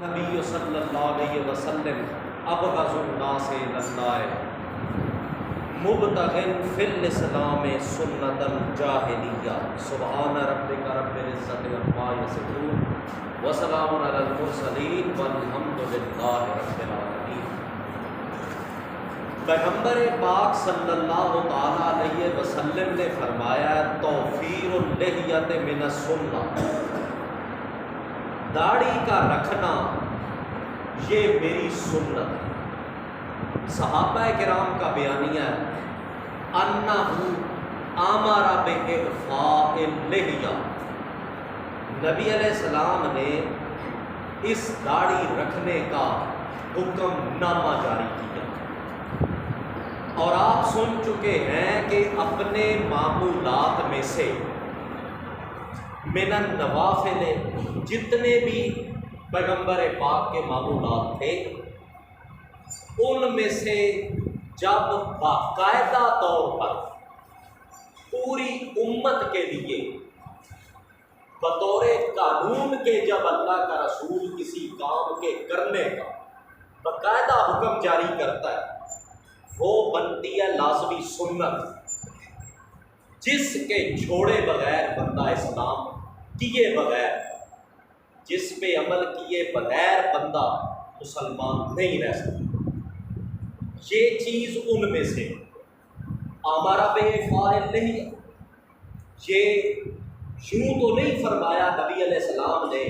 نبی صلی اللہ علیہ وسلم ابغض الناس اللہ مبتغٍ فی الاسلام سنت الجاہلیہ سبحان ربک رب العزۃ عما یصفون وسلام علی المرسلین والحمد للہ رب العالمین۔ پیغمبر پاک صلی اللہ تعالیٰ علیہ وسلم نے فرمایا توفیر اللحیۃ من السنہ، داڑھی کا رکھنا یہ میری سنت ہے۔ صحابہ کرام کا بیانیہ ہے انہ امر باعفاء اللحیہ، نبی علیہ السلام نے اس داڑھی رکھنے کا حکم نامہ جاری کیا، اور آپ سن چکے ہیں کہ اپنے معمولات میں سے من النوافل جتنے بھی پیغمبر پاک کے معمولات تھے ان میں سے جب باقاعدہ طور پر پوری امت کے لیے بطور قانون کے جب اللہ کا رسول کسی کام کے کرنے کا باقاعدہ حکم جاری کرتا ہے وہ بنتی ہے لازمی سنت، جس کے چھوڑے بغیر بندہ اسلام کیے بغیر، جس پہ عمل کیے بغیر بندہ مسلمان نہیں رہ سکتا۔ یہ چیز ان میں سے ہمارا باعفاء اللحیہ، یہ یوں تو نہیں فرمایا نبی علیہ السلام نے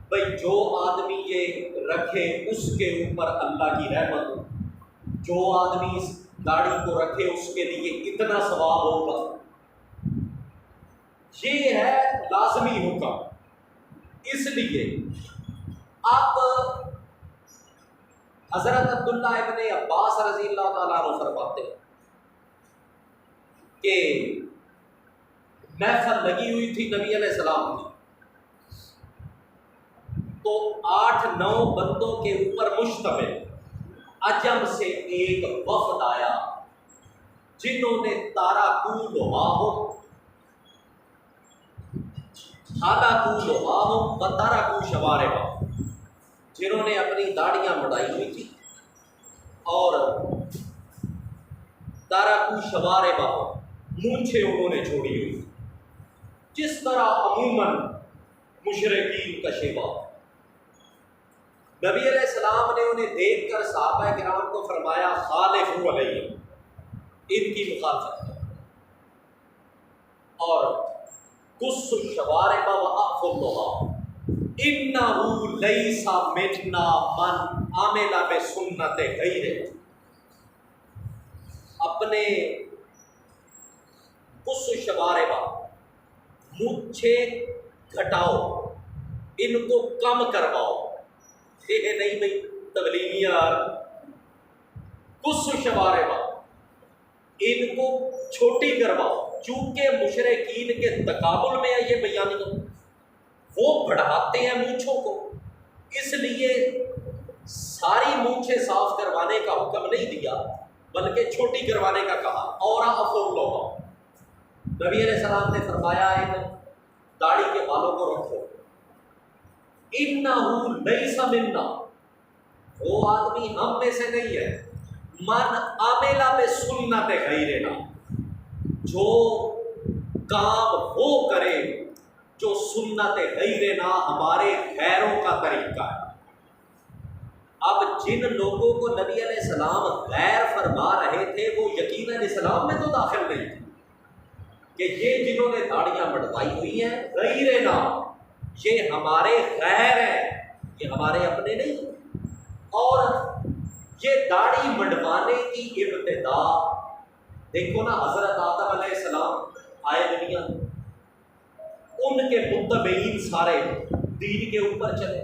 بھائی جو آدمی یہ رکھے اس کے اوپر اللہ کی رحمت ہو، جو آدمی اس داڑھی کو رکھے اس کے لیے اتنا ثواب ہوگا، یہ ہے لازمی حکم۔ اس لیے اب حضرت عبداللہ ابن عباس رضی اللہ تعالیٰ عنہ فرماتے ہیں کہ محفل لگی ہوئی تھی نبی علیہ السلام کی، تو 8-9 بندوں کے اوپر مشتمل عجم سے ایک وفد آیا جنہوں نے جنہوں نے اپنی داڑیاں مڑائی ہوئی تھی اور تارکو شواربہ مونچھیں انہوں نے چھوڑی ہوئی تھی، جس طرح عموماً مشرکین کا شیوا۔ نبی علیہ السلام نے انہیں دیکھ کر صحابہ کرام کو فرمایا خالفوا علیہ، ان کی مخالفت کرو، اور قصوا الشوارب واعفوا اللحیٰ انہ لیس منا من عمل بسنت غیرہ۔ اپنے قصوا الشوارب مونچھیں گھٹاؤ، ان کو کم کرواؤ، یہ نہیں بھائی تبلیغی یار، قصوا الشوارب ان کو چھوٹی کرواؤ، چونکہ مشرکین کے تقابل میں ہے یہ بیانیہ، وہ بڑھاتے ہیں مونچھوں کو، اس لیے ساری مونچھیں صاف کروانے کا حکم نہیں دیا بلکہ چھوٹی کروانے کا کہا۔ اور اعفوا اللحیٰ، نبی علیہ السلام نے فرمایا ان داڑھی کے بالوں کو رکھو، انہ لیس منا، وہ آدمی ہم میں سے نہیں ہے، من عمل بسنت غیرنا، جو کام وہ کرے جو سنت غیرنا ہمارے غیروں کا طریقہ ہے۔ اب جن لوگوں کو نبی علیہ السلام غیر فرما رہے تھے وہ یقیناً اسلام میں تو داخل نہیں تھے، کہ یہ جنہوں نے داڑیاں بڑھوائی ہوئی ہیں غیرنا، یہ ہمارے غیر ہیں، یہ ہمارے اپنے نہیں۔ اور یہ داڑھی منڈوانے کی ابتدا دیکھو نا، حضرت آدم علیہ السلام آئے دنیا، ان کے متبعین سارے دین کے اوپر چلے،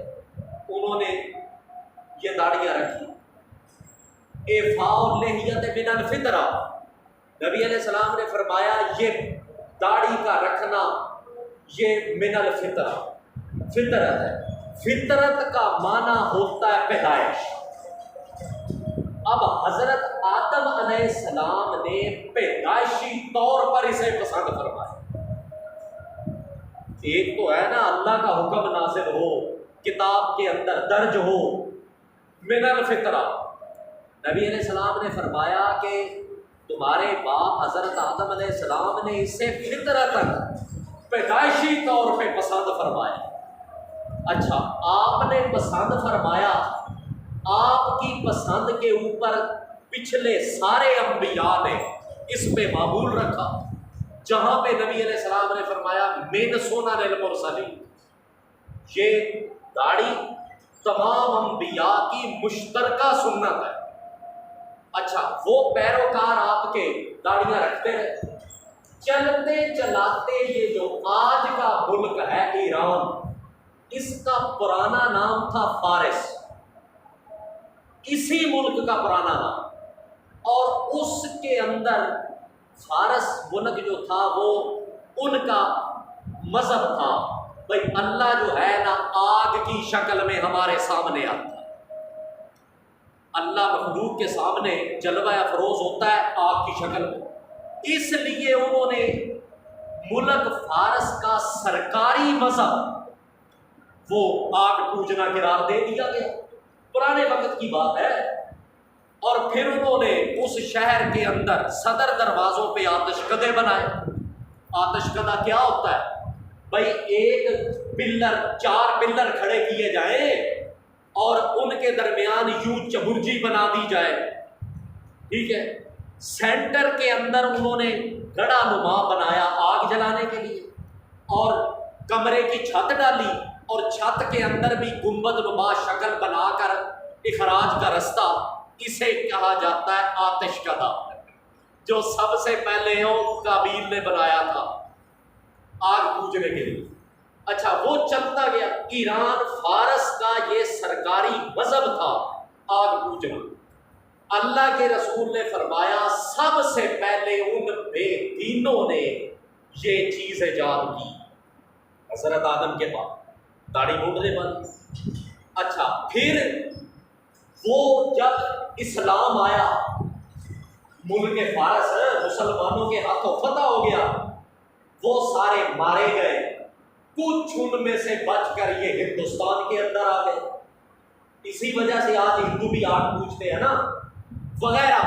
انہوں نے یہ داڑیاں رکھی۔ اعفاء اللحیۃ من الفطرہ، نبی علیہ السلام نے فرمایا یہ داڑھی کا رکھنا یہ من الفطرہ، فطرت ہے۔ فطرت کا معنی ہوتا ہے پیدائش۔ اب حضرت آدم علیہ السلام نے پیدائشی طور پر اسے پسند فرمایا۔ ایک تو ہے نا اللہ کا حکم نازل ہو کتاب کے اندر درج ہو من الفطرہ۔ نبی علیہ السلام نے فرمایا کہ تمہارے باپ حضرت آدم علیہ السلام نے اسے فطرتاً پیدائشی طور پہ پسند فرمایا۔ اچھا، آپ نے پسند فرمایا، آپ کی پسند کے اوپر پچھلے سارے انبیاء نے اس پہ معمول رکھا، جہاں پہ نبی علیہ السلام نے فرمایا من سنن المرسلین، یہ داڑھی تمام انبیاء کی مشترکہ سنت ہے۔ اچھا، وہ پیروکار آپ کے داڑیاں رکھتے رہے، چلتے چلاتے یہ جو آج کا ملک ہے ایران، اس کا پرانا نام تھا فارس، اسی ملک کا پرانا نام، اور اس کے اندر فارس ملک جو تھا وہ ان کا مذہب تھا بھائی اللہ جو ہے نا آگ کی شکل میں ہمارے سامنے آتا ہے، اللہ مخلوق کے سامنے جلوہ افروز ہوتا ہے آگ کی شکل میں، اس لیے انہوں نے ملک فارس کا سرکاری مذہب وہ آگ پوجنا قرار دے دیا گیا، پرانے وقت کی بات ہے۔ اور پھر انہوں نے اس شہر کے اندر صدر دروازوں پہ آتش کدے بنائے۔ آتش کدہ کیا ہوتا ہے بھائی، ایک پلر، 4 پلر کھڑے کیے جائیں اور ان کے درمیان یوں چبرجی بنا دی جائے، ٹھیک ہے، سینٹر کے اندر انہوں نے گڑھا نما بنایا آگ جلانے کے لیے، اور کمرے کی چھت ڈالی، اور چھت کے اندر بھی گنبد نما شکل بنا کر اخراج کا رستہ، اسے کہا جاتا ہے آتش کدہ، جو سب سے پہلے قابیل نے بنایا تھا آگ پوجنے کے لیے۔ اچھا، وہ چلتا گیا، ایران فارس کا یہ سرکاری مذہب تھا آگ پوجنا۔ اللہ کے رسول نے فرمایا سب سے پہلے ان بے دینوں نے یہ چیز ایجاد کی، حضرت آدم کے بعد داڑھی مونڈنے والی۔ اچھا، پھر وہ جب اسلام آیا، ملک فارس مسلمانوں کے ہاتھوں فتح ہو گیا، وہ سارے مارے گئے، کچھ ان میں سے بچ کر یہ ہندوستان کے اندر آ گئے، اسی وجہ سے آج ہندو بھی آگ پوجتے ہیں نا وغیرہ۔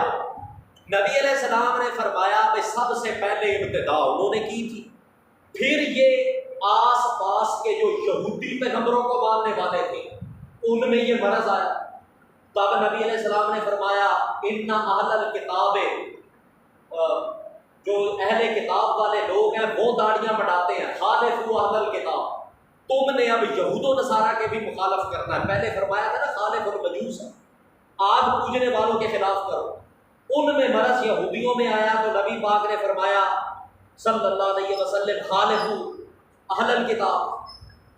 نبی علیہ السلام نے فرمایا کہ سب سے پہلے ابتدا انہوں نے کی تھی، پھر یہ آس پاس کے جو یہودی پیغمبروں کو ماننے والے تھے ان میں یہ مرض آیا، تب نبی علیہ السلام نے فرمایا ان اہل الکتاب، جو اہل کتاب والے لوگ ہیں وہ داڑیاں بڑھاتے ہیں، خالفوا اہل الکتاب، تم نے اب یہود و نصارہ کے بھی مخالف کرنا ہے، پہلے فرمایا تھا نا خالف المجوس، آگ پوجنے والوں کے خلاف کرو۔ ان میں مرض یہودیوں میں آیا تو نبی پاک نے فرمایا صلی اللہ علیہ وسلم خالفوا اہل الکتاب۔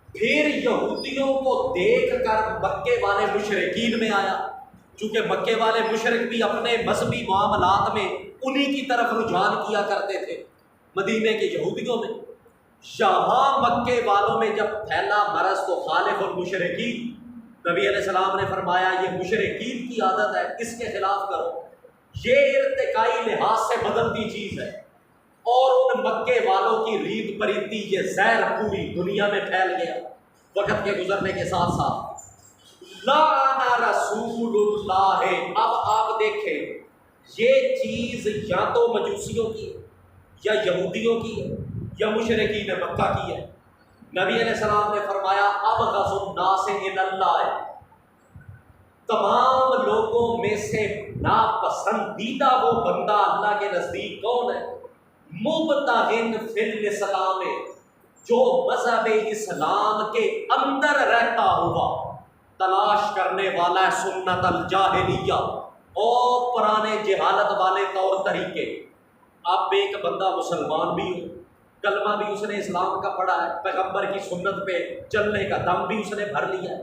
پھر یہودیوں کو دیکھ کر مکے والے مشرکین میں آیا، چونکہ مکے والے مشرک بھی اپنے مذہبی معاملات میں انہی کی طرف رجحان کیا کرتے تھے، مدینے کے یہودیوں میں۔ یہاں مکے والوں میں جب پھیلا مرض تو خالف المشرکین، نبی علیہ السلام نے فرمایا یہ مشرکین کی عادت ہے، اس کے خلاف کرو، یہ ارتقائی لحاظ سے بدلتی چیز ہے، اور ان مکے والوں کی ریت پریتی یہ زہر پوری دنیا میں پھیل گیا وقت کے گزرنے کے ساتھ ساتھ۔ لعن رسول اللہ، اب آپ دیکھیں یہ چیز یا تو مجوسیوں کی ہے یا یہودیوں کی ہے یا مشرکین مکہ کی ہے۔ نبی علیہ السلام نے فرمایا ابغض الناس الی اللہ، تمام لوگوں میں سے ناپسندیدہ وہ بندہ اللہ کے نزدیک کون ہے؟ مبتغن فی الاسلام، جو مذہب اسلام کے اندر رہتا ہوا تلاش کرنے والا ہے سنت الجاہلیہ اور پرانے جہالت والے طور طریقے۔ اب ایک بندہ مسلمان بھی ہو، کلمہ بھی اس نے اسلام کا پڑھا ہے، پیغمبر کی سنت پہ چلنے کا دم بھی اس نے بھر لیا ہے،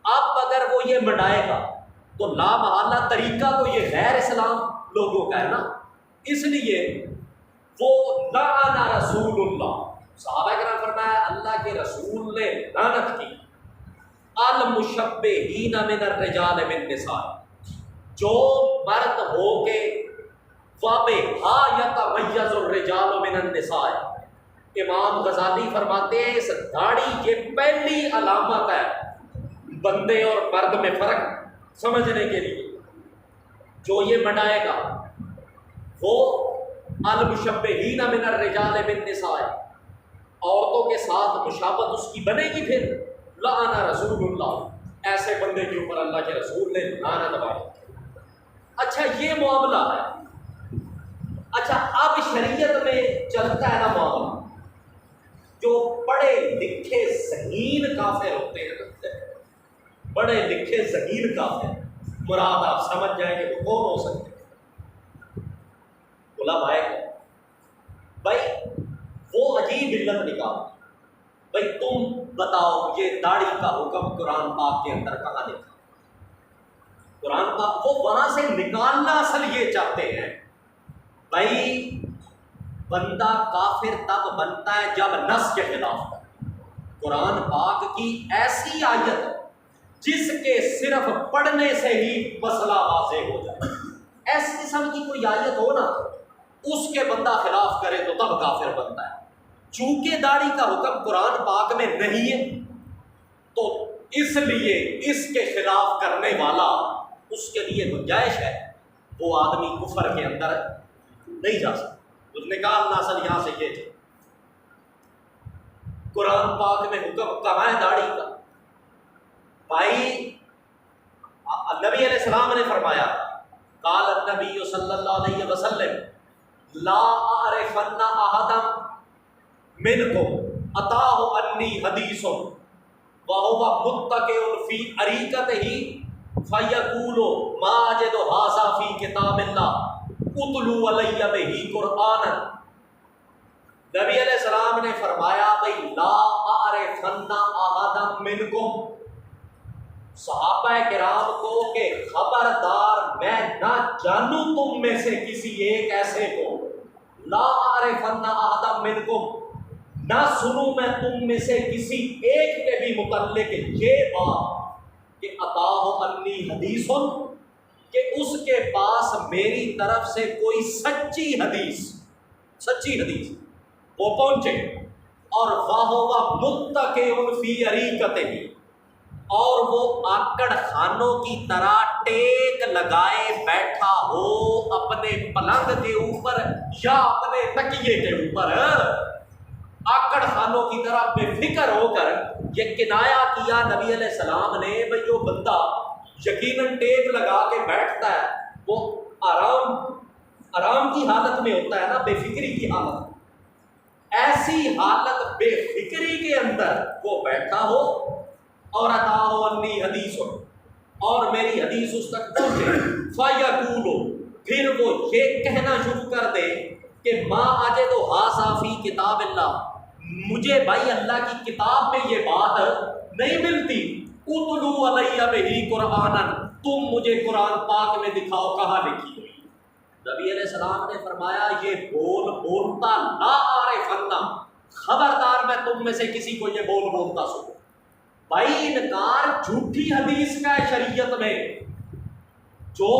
اب اگر وہ یہ منائے گا تو لا محالہ طریقہ تو یہ غیر اسلام لوگوں کا ہے نا، اس لیے وہ لعن رسول اللہ، صحابہ کرام فرمایا اللہ کے رسول نے لعنت کی، المشبہین من الرجال بالنساء، جو مرد ہو کے وَبِهَا يَتَمَيَّزُ الرِّجَالُ مِنَ النِّسَاءِ، امام غزالی فرماتے ہیں اس داڑھی یہ پہلی علامت ہے بندے اور مرد میں فرق سمجھنے کے لیے جو یہ بنائے گا وہ المشبہین من الرجال بالنساء، عورتوں کے ساتھ مشابہت اس کی بنے گی، پھر لعن رسول اللہ، ایسے بندے کے اوپر اللہ کے رسول نے لعنت ماری۔ اچھا یہ معاملہ ہے۔ اچھا اب شریعت میں چلتا ہے نا معاملہ، جو پڑھے لکھے ذہین کافر ہوتے ہیں، پڑھے لکھے ذہین کافر، مراد آپ سمجھ جائیں گے تو کون ہو سکتے ہیں؟ علماء بھائی وہ عجیب علت نکال، بھائی تم بتاؤ یہ داڑھی کا حکم قرآن پاک کے اندر کہاں لکھا؟ قرآن پاک وہ وہاں سے نکالنا اصل یہ چاہتے ہیں بھائی بندہ کافر تب بنتا ہے جب نص کے خلاف کرے۔ قرآن پاک کی ایسی آیت جس کے صرف پڑھنے سے ہی مسئلہ واضح ہو جائے، ایسی قسم کی کوئی آیت ہو نا اس کے بندہ خلاف کرے تو تب کافر بنتا ہے۔ چونکہ داڑھی کا حکم قرآن پاک میں نہیں ہے تو اس لیے اس کے خلاف کرنے والا اس کے لیے گنجائش ہے، وہ آدمی کفر کے اندر نہیں جا سکتا۔ تو نکالنا اصل یہاں سے یہ تھا۔ قرآن پاک میں حکم کہاں ہے داڑھی کا؟ بھائی نبی علیہ السلام نے فرمایا، قال النبی صلی اللہ علیہ وسلم لا اعرفن احدا منکم اتاہ انی حدیث وہو متکئ فی اریکتہ فیقول ما اجد ھذا فی کتاب اللہ اتلو علی بہ قرآنا۔ نبی علیہ السلام نے فرمایا بھائی لا اعرفن احدا منکم، صحابہ کرام کو کہ خبردار میں نہ جانوں تم میں سے کسی ایک ایسے کو، لا اعرفن احدا منکم، نہ سنوں میں تم میں سے کسی ایک کے بھی متعلق یہ بات کہ اتاہ انی حدیث، کہ اس کے پاس میری طرف سے کوئی سچی حدیث وہ پہنچے، اور وَهُوَ مُتَّكِئٌ فِي أَرِيكَتِهِ، اور وہ آکڑ خانوں کی طرح ٹیک لگائے بیٹھا ہو اپنے پلنگ کے اوپر یا اپنے تکیے کے اوپر، آکڑ خانوں کی طرح بے فکر ہو کر۔ یہ کنایا کیا نبی علیہ السلام نے بھئی جو بندہ یقیناً ٹیک لگا کے بیٹھتا ہے وہ آرام کی حالت میں ہوتا ہے نا، بے فکری کی حالت، ایسی حالت بے فکری کے اندر وہ بیٹھا ہو، اور اتاہ انی حدیث، اور میری حدیث اس تک پہنچے، فیقول، پھر وہ یہ کہنا شروع کر دے کہ ما اجد ھذا فی کتاب اللہ، مجھے بھائی اللہ کی کتاب میں یہ بات نہیں ملتی، اتلو علی بہ قرآنا، تم مجھے قرآن پاک میں دکھاؤ کہاں لکھی ہوئی۔ نبی علیہ السلام نے فرمایا یہ بولتا لا اعرفن، خبردار میں تم میں سے کسی کو یہ بولتا سنوں۔ بھائی انکار جھوٹی حدیث کا ہے شریعت میں، جو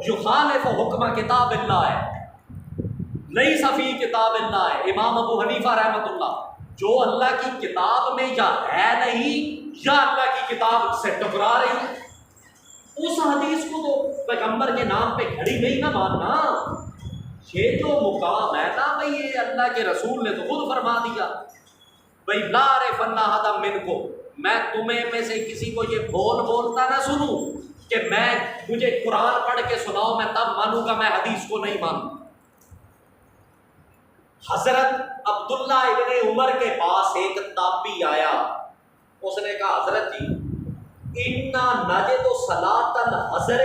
یخالف حکم کتاب اللہ ہے، لیس فی کتاب اللہ ہے۔ امام ابو حنیفہ رحمۃ اللہ، جو اللہ کی کتاب میں یا ہے نہیں یا اللہ کی کتاب سے ٹکرا رہی ہے، اس حدیث کو تو پیغمبر کے نام پہ کھڑی نہیں نہ ماننا۔ یہ جو مقام ہے نا بھئی، یہ اللہ کے رسول نے تو خود فرما دیا بھئی لا اعرفن احدا منکم، میں تمہیں میں سے کسی کو یہ بولتا نہ سنوں کہ مجھے قرآن پڑھ کے سناؤ میں تب مانوں گا، میں حدیث کو نہیں مانوں۔ حضرت عبداللہ ابن عمر کے پاس ایک تابعی آیا، اس نے کہا حضرت جی انا نجد صلاۃ الحضر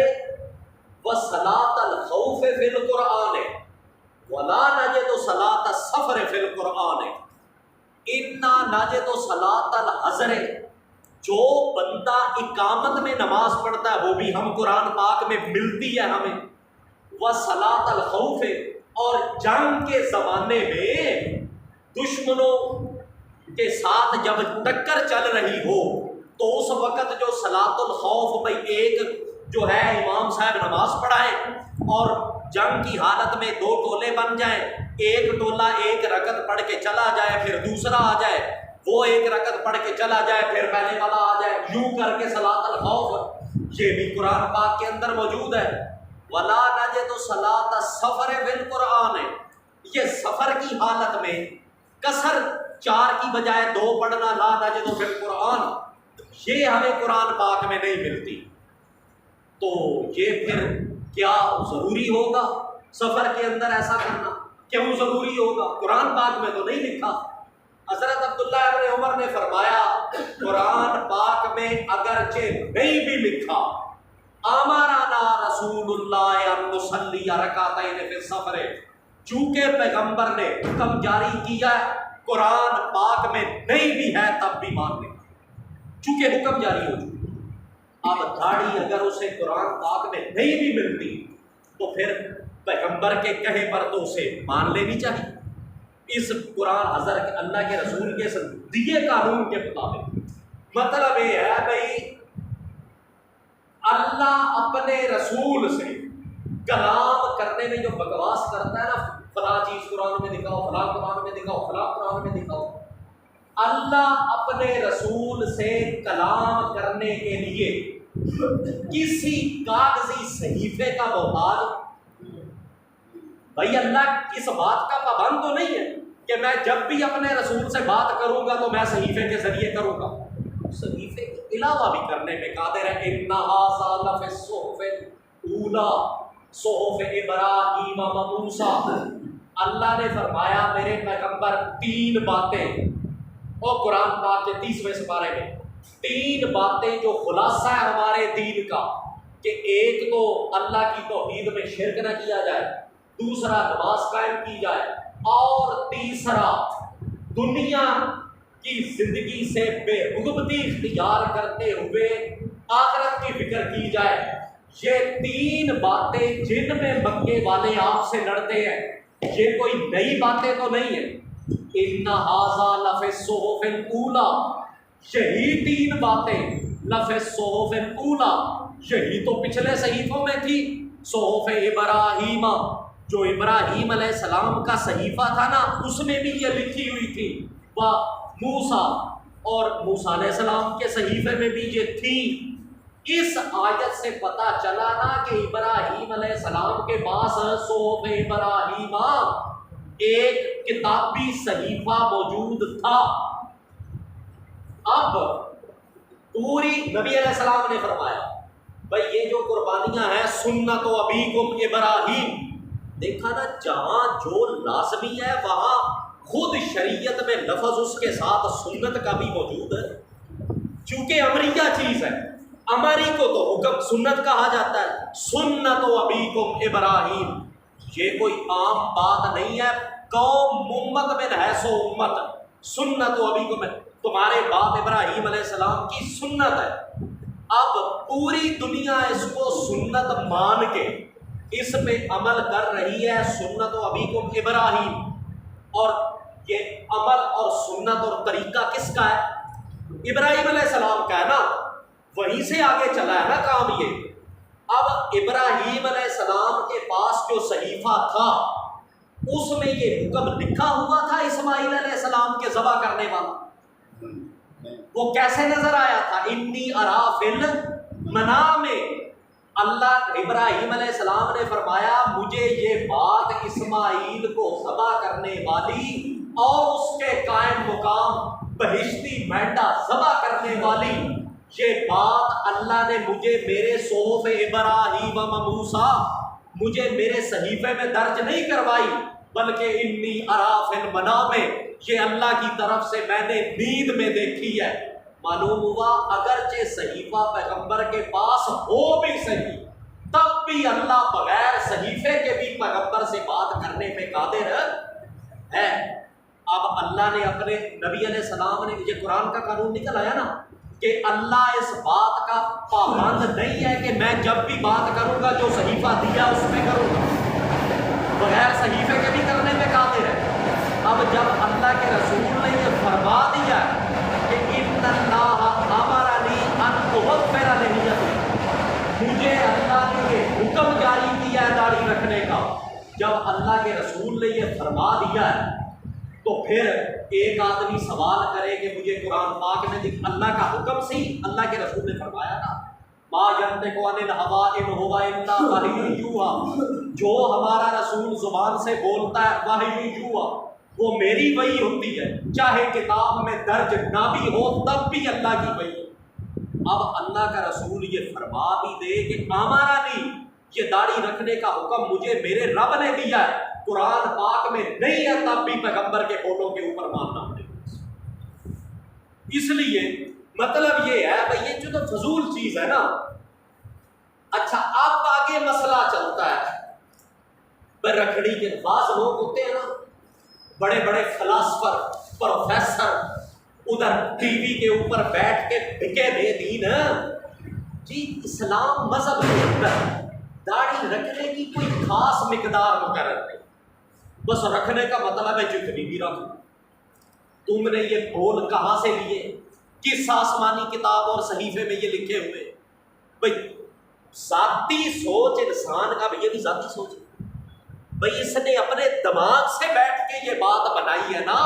و صلاۃ الخوف فی القرآن ولا نجد صلاۃ السفر فی القرآن۔ انا نجد صلاۃ الحضر، جو بندہ اقامت میں نماز پڑھتا ہے وہ بھی ہم قرآن پاک میں ملتی ہے ہمیں، و صلاۃ الخوف، اور جنگ کے زمانے میں دشمنوں کے ساتھ جب ٹکر چل رہی ہو تو اس وقت جو صلاۃ الخوف، بھائی ایک جو ہے امام صاحب نماز پڑھائیں اور جنگ کی حالت میں دو ٹولے بن جائیں، ایک ٹولہ ایک رکعت پڑھ کے چلا جائے پھر دوسرا آ جائے، وہ ایک رکعت پڑھ کے چلا جائے پھر پہلے والا آ جائے، یوں کر کے صلاۃ الخوف، یہ بھی قرآن پاک کے اندر موجود ہے۔ وَلَا نَجِدُ صَلَاةَ السَّفَرِ بِالْقُرْآنِ، یہ سفر کی حالت میں کسر 4 کی بجائے 2 پڑھنا، لا نجد فی القرآن، یہ ہمیں قرآن پاک میں نہیں ملتی۔ تو یہ پھر کیا ضروری ہوگا سفر کے اندر ایسا کرنا؟ کیوں ضروری ہوگا؟ قرآن پاک میں تو نہیں لکھا۔ حضرت عبداللہ ابن عمر نے فرمایا قرآن پاک میں اگرچہ نہیں بھی لکھا، امرنا رسول اللہ ان نصلی رکعتین فی السفر، چونکہ پیغمبر نے حکم جاری کیا ہے، قرآن پاک میں نہیں بھی ہے تب بھی مان لیں، چونکہ حکم جاری ہو چکا۔ اب داڑھی اگر اسے قرآن پاک میں نہیں بھی ملتی تو پھر پیغمبر کے کہے پر تو اسے مان لینی چاہیے، اس قرآن حضرت اللہ کے رسول کے دیے قانون کے مطابق۔ مطلب یہ ہے بھائی اللہ اپنے رسول سے کلام کرنے میں جو بکواس کرتا ہے نا، فلاں چیز قرآن میں دکھاؤ، فلاں قرآن میں دکھاؤ، فلاں قرآن میں دکھاؤ، اللہ اپنے رسول سے کلام کرنے کے لیے کسی کاغذی صحیفے کا محتاج؟ بھائی اللہ اس بات کا پابند تو نہیں ہے کہ میں جب بھی اپنے رسول سے بات کروں گا تو میں صحیفے کے ذریعے کروں گا، صحیفے کے علاوہ بھی کرنے میں قادر ہے۔ انہا لفی الصحف الاولی صحف ابراہیم و موسیٰ، اللہ نے فرمایا میرے پیغمبر 3 باتیں، اور قرآن پاک کے 30ویں سپارے میں 3 باتیں جو خلاصہ ہے ہمارے دین کا، کہ ایک تو اللہ کی توحید میں شرک نہ کیا جائے، دوسرا نماز قائم کی جائے، اور تیسرا دنیا کی زندگی سے بے رغبتی اختیار کرتے ہوئے آخرت کی فکر کی جائے۔ یہ 3 باتیں جن میں مکے والے آپ سے لڑتے ہیں، یہ کوئی نئی باتیں تو نہیں ہیں۔ ان ھذا لفی الصحف الاولی، یہی 3 باتیں لفی الصحف الاولی، یہی تو پچھلے صحیفوں میں تھی۔ صحف ابراہیم، جو ابراہیم علیہ السلام کا صحیفہ تھا نا، اس میں بھی یہ لکھی ہوئی تھی، وہ موسیٰ، اور موسیٰ علیہ السلام کے صحیفے میں بھی یہ تھی۔ اس آیت سے پتہ چلا نا کہ ابراہیم علیہ السلام کے پاس صحف ابراہیم ایک کتابی صحیفہ موجود تھا۔ اب پوری نبی علیہ السلام نے فرمایا بھائی یہ جو قربانیاں ہیں سنت و ابیکم ابراہیم، دیکھا نا جہاں جو لازمی ہے وہاں خود شریعت میں لفظ اس کے ساتھ سنت کا بھی موجود ہے، چونکہ امریہ چیز ہے، امری کو تو حکم سنت کہا جاتا ہے۔ سنت و ابیکم ابراہیم، یہ کوئی عام بات نہیں ہے، قوم امت میں ہے سو امت، سنت و ابیکم تمہارے باپ ابراہیم علیہ السلام کی سنت ہے۔ اب پوری دنیا اس کو سنت مان کے اس پہ عمل کر رہی ہے، سنت و ابیکم ابراہیم، اور یہ عمل اور سنت اور طریقہ کس کا ہے؟ ابراہیم علیہ السلام کا ہے نا، وہیں سے آگے چلا ہے نا کام یہ۔ اب ابراہیم علیہ السلام کے پاس جو صحیفہ تھا اس میں یہ حکم لکھا ہوا تھا اسماعیل علیہ السلام کے ذبح کرنے والا، وہ کیسے نظر آیا تھا؟ انی ارا فی المنام، اللہ ابراہیم علیہ السلام نے فرمایا مجھے یہ بات اسماعیل کو ذبح کرنے والی اور اس کے قائم مقام بہشتی مینڈا ذبح کرنے والی، یہ بات اللہ نے مجھے میرے صحف ابراہیم و موسیٰ، مجھے میرے صحیفے میں درج نہیں کروائی، بلکہ انی ارا فی المنام، یہ اللہ کی طرف سے میں نے نیند میں دیکھی ہے۔ معلوم ہوا اگرچہ صحیفہ پیغمبر کے پاس ہو بھی صحیح، تب بھی اللہ بغیر صحیفے کے بھی پیغمبر سے بات کرنے پہ قادر ہے۔ اب اللہ نے اپنے نبی علیہ السلام نے، یہ قرآن کا قانون نکل آیا نا کہ اللہ اس بات کا پابند نہیں ہے کہ میں جب بھی بات کروں گا جو صحیفہ دیا اس میں کروں گا، بغیر صحیفے کے بھی کرنے میں قادر ہے۔ اب جب اللہ کے رسول نے یہ فرما دیا کہ ان اللہ امرنی ان اغفر لحیتی، مجھے اللہ نے یہ حکم جاری کیا ہے داڑھی رکھنے کا، جب اللہ کے رسول نے یہ فرما دیا ہے تو پھر ایک آدمی سوال کرے کہ مجھے قرآن پاک میں اللہ کا حکم سی، اللہ کے رسول نے فرمایا نا ما ینطق عن الہوی ان ہوا الا وحی یوحی، جو ہمارا رسول زبان سے بولتا ہے وحی یوحی، وہ میری وحی ہوتی ہے، چاہے کتاب میں درج نہ بھی ہو تب بھی اللہ کی وحی۔ اب اللہ کا رسول یہ فرما بھی دے کہ ہمارا نہیں، یہ داڑھی رکھنے کا حکم مجھے میرے رب نے دیا ہے، قرآن پاک میں نہیں ہے، تب بھی پیغمبر کے فوٹو کے اوپر ماننا پڑے گا۔ اس لیے مطلب یہ ہے بھائی یہ جو تو فضول چیز ہے نا۔ اچھا اب آگے مسئلہ چلتا ہے رکھڑی کے بعض لوگ ہوتے ہیں نا بڑے بڑے فلاسفر پروفیسر، ادھر ٹی وی کے اوپر بیٹھ کے بکے بے دین جی اسلام مذہب کے اندر داڑھی رکھنے کی کوئی خاص مقدار مقرر نہیں، بس رکھنے کا مطلب ہے جتنی بھی رکھ۔ تم نے یہ بول کہاں سے لیے؟ کس آسمانی کتاب اور صحیفے میں یہ لکھے ہوئے؟ بھائی ذاتی سوچ انسان کا، یہ بھی ذاتی سوچ ہے بھائی، اس نے اپنے دماغ سے بیٹھ کے یہ بات بنائی ہے نا،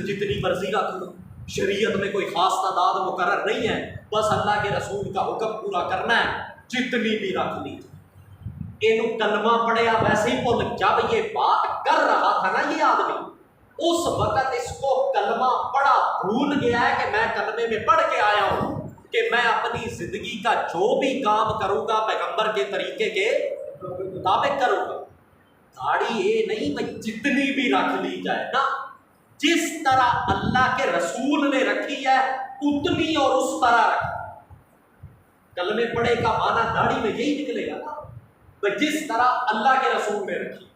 جتنی مرضی رکھ لو، شریعت میں کوئی خاص تعداد مقرر نہیں ہے، بس اللہ کے رسول کا حکم پورا کرنا ہے، جتنی بھی رکھ لی۔ یہ کلمہ پڑھیا ویسے ہی بول، جب یہ بات کر رہا تھا نا یہ آدمی، اس وقت اس کو کلمہ پڑھا بھول گیا ہے کہ میں کلمے میں پڑھ کے آیا ہوں کہ میں اپنی زندگی کا جو بھی کام کروں گا پیغمبر کے طریقے کے مطابق کروں گا۔ داڑھی یہ نہیں بھائی جتنی بھی رکھ لی جائے نا، جس طرح اللہ کے رسول نے رکھی ہے اتنی اور اس طرح رکھ۔ کلمے پڑھے کا معنی داڑھی میں یہی نکلے گا نا، بھائی جس طرح اللہ کے رسول نے رکھی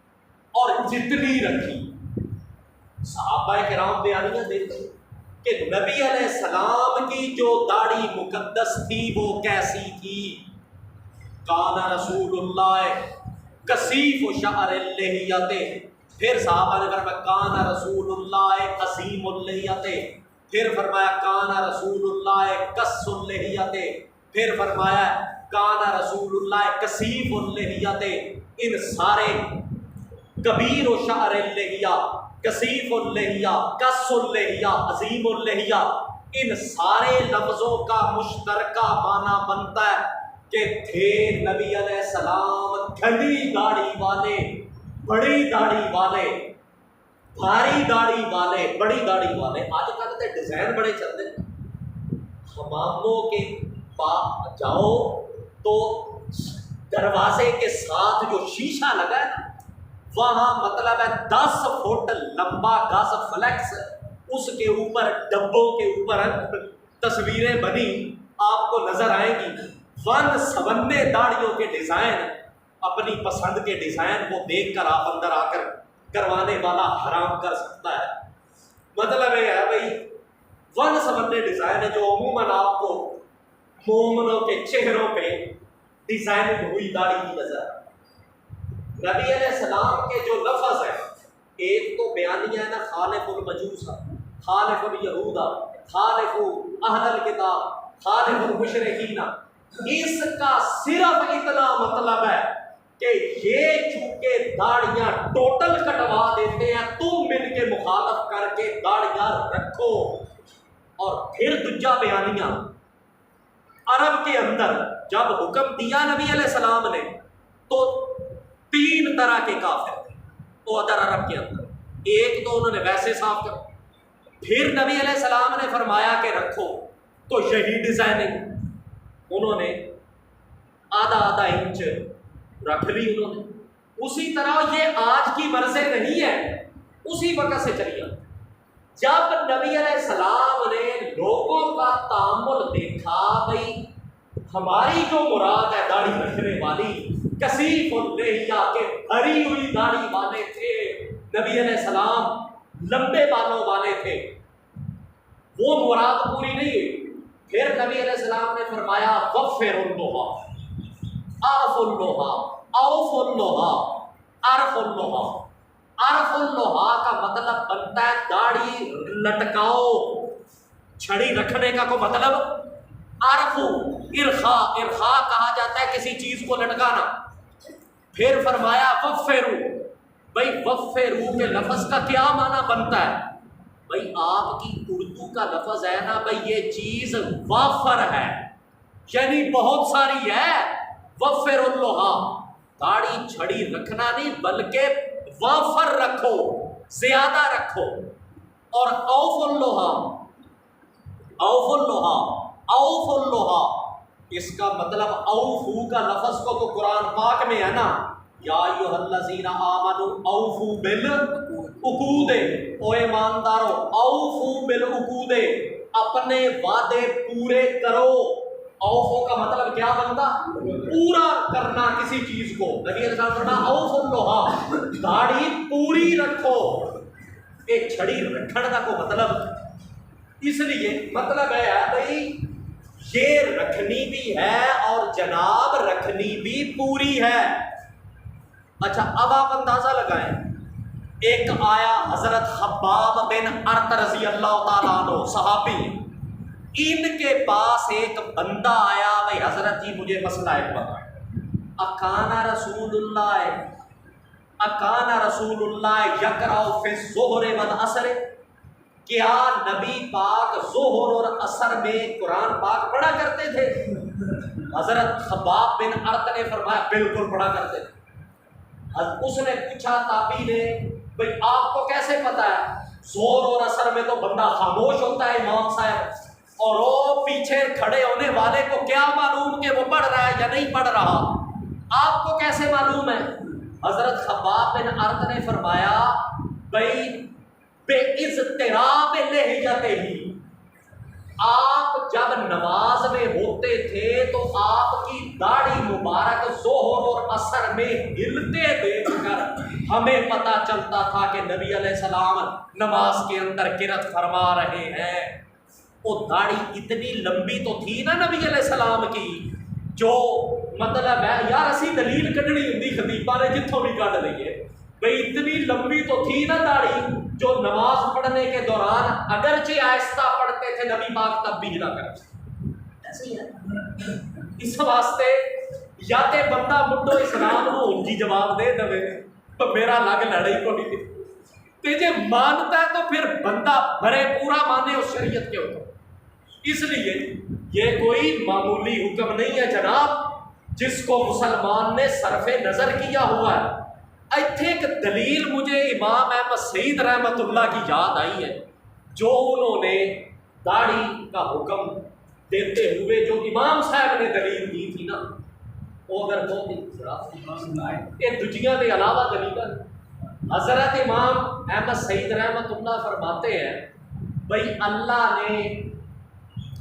اور جتنی رکھی۔ صحابہ کرام بیانیاں دیتے کہ نبی علیہ السلام کی جو داڑھی مقدس تھی وہ کیسی تھی؟ کان رسول اللہ کثیف شعر اللحیۃ، پھر صحابہ نے فرمایا کان رسول اللہ عظیم اللحیۃ، پھر فرمایا کان رسول اللہ قص اللحیۃ، پھر فرمایا کان رسول اللہ کثیف اللحیۃ۔ ان سارے کبیر و شعر اللحیہ، کثیف اللحیہ، قص اللحیہ، عظیم اللحیہ، ان سارے لفظوں کا مشترکہ معنی بنتا ہے کہ تھے نبی علیہ السلام گھنی داڑھی والے، بڑی داڑھی والے، بھاری داڑھی والے، بڑی داڑھی والے۔ آج کل کے ڈیزائن بڑے چلتے ہیں، حماموں کے پاس جاؤ تو دروازے کے ساتھ جو شیشہ لگا ہے نا، وہاں مطلب ہے 10 فٹ لمبا گاز فلیکس، اس کے اوپر ڈبوں کے اوپر تصویریں بنی آپ کو نظر آئیں گی، 157 داڑھیوں کے ڈیزائن، اپنی پسند کے ڈیزائن کو دیکھ کر آپ اندر آ کر کروانے والا حرام کر سکتا ہے۔ مطلب یہ ہے بھائی 157 ڈیزائن ہے جو عموماً آپ کو مومنوں کے چہروں پہ ڈیزائن ہوئی داڑھی کی نظر۔ نبی علیہ السلام کے جو لفظ ہیں، ایک تو بیانیہ ہے نا خالف المجوس، خالف الیہود، خالف اہل الکتاب، خالف المشرکین، اس کا صرف اتنا مطلب ہے کہ یہ چونکہ داڑیاں ٹوٹل کٹوا دیتے ہیں، تم مل کے مخالف کر کے داڑیاں رکھو۔ اور پھر دوجا بیانیہ، عرب کے اندر جب حکم دیا نبی علیہ السلام نے تو 3 طرح کے کافر تھے وہ ادھر عرب کے اندر، ایک تو انہوں نے ویسے صاف کر، پھر نبی علیہ السلام نے فرمایا کہ رکھو تو یہی ڈیزائننگ انہوں نے آدھا انچ رکھ لی انہوں نے۔ اسی طرح یہ آج کی مرضیں نہیں ہے، اسی وقت سے چلی آتی۔ جب نبی علیہ السلام نے لوگوں کا تعامل دیکھا، بھائی ہماری جو مراد ہے داڑھی رکھنے والی کثیف اللحیہ کے بھری ہوئی داڑھی والے تھے، نبی علیہ السلام لمبے بالوں والے تھے، وہ مراد پوری نہیں ہوئی۔ پھر نبی علیہ السلام نے فرمایا وفر اللحیٰ، عرف اللحیٰ، اوف اللحیٰ، عرف اللحیٰ۔ عرف اللحیٰ کا مطلب بنتا ہے داڑھی لٹکاؤ، چھڑی رکھنے کا کو مطلب عرف، ارخاء کہا جاتا ہے کسی چیز کو لٹکانا۔ پھر فرمایا وفروا، بھائی وفرو کے لفظ کا کیا معنی بنتا ہے؟ بھائی آپ کی اردو کا لفظ ہے نا بھائی، یہ چیز وافر ہے یعنی بہت ساری ہے. وفر اللہ، داڑھی چھڑی رکھنا نہیں بلکہ وافر رکھو، زیادہ رکھو. اور اوف اللہ، اوف اللہ، اوف اللہ، اس کا مطلب اوفو کا لفظ کو تو قرآن پاک میں ہے نا، یا ایھا الذین آمنوا اوفوا بالعقود، او ایماندارو اوفوا بالعقود، اپنے وعدے پورے کرو. اوفو کا مطلب کیا بنتا؟ پورا کرنا کسی چیز کو. نبی علیہ السلام نے فرمایا اوف اللہ، داڑھی پوری رکھو. ایک چھڑی رکھنے کا کو مطلب اس لیے مطلب ہے بھائی یہ رکھنی بھی ہے اور جناب رکھنی بھی پوری ہے. اچھا اب آپ اندازہ لگائیں، ایک آیا حضرت خباب بن ارت رضی اللہ تعالیٰ عنہ صحابی، ان کے پاس ایک بندہ آیا، بھائی حضرت جی مجھے مسئلہ ایک بتائیں، اکانا رسول اللہ یقرأ فی الظہر والعصر، کیا نبی پاک ظہر اور عصر میں قرآن پاک پڑھا کرتے تھے؟ حضرت خباب بن ارت نے فرمایا بالکل پڑھا کرتے تھے. اس نے پوچھا تابعی نے، بھئی آپ کو کیسے پتا ہے؟ ظہر اور عصر میں تو بندہ خاموش ہوتا ہے امام صاحب، اور وہ پیچھے کھڑے ہونے والے کو کیا معلوم کہ وہ پڑھ رہا ہے یا نہیں پڑھ رہا؟ آپ کو کیسے معلوم ہے؟ حضرت خباب بن ارت نے فرمایا بھئی بے اضطراب لہجتہ ہی، آپ جب نماز میں ہوتے تھے تو آپ کی داڑھی مبارک ظہر اور عصر میں ہلتے دیکھ کر ہمیں پتہ چلتا تھا کہ نبی علیہ السلام نماز کے اندر قرات فرما رہے ہیں. وہ داڑھی اتنی لمبی تو تھی نا نبی علیہ السلام کی، جو مطلب ہے یار اسی دلیل کڈنی ہوندی خطیبہ نے جتوں بھی کڈ لئیے، بھئی اتنی لمبی تو تھی نا داڑھی جو نماز پڑھنے کے دوران اگرچہ آہستہ پڑھتے تھے نبی پاک تب بھی ہلا کرتے. ایسے ہی ہے اس واسطے یا تے بندہ مڈو اسلام کو انجی جواب دے دے تو میرا لگ لڑائی کو نہیں تے جے مانتا ہے تو پھر بندہ بھرے پورا مانے اس شریعت کے اوپر. اس لیے یہ کوئی معمولی حکم نہیں ہے جناب جس کو مسلمان نے صرف نظر کیا ہوا ہے. ایتھے ایک دلیل مجھے امام احمد سعید رحمۃ اللہ کی یاد آئی ہے، جو انہوں نے داڑھی کا حکم دیتے ہوئے جو امام صاحب نے دلیل دی تھی نا، وہ اگر یہ دجیاں کے علاوہ دلیل حضرت امام احمد سعید رحمۃ اللہ فرماتے ہیں بھائی اللہ نے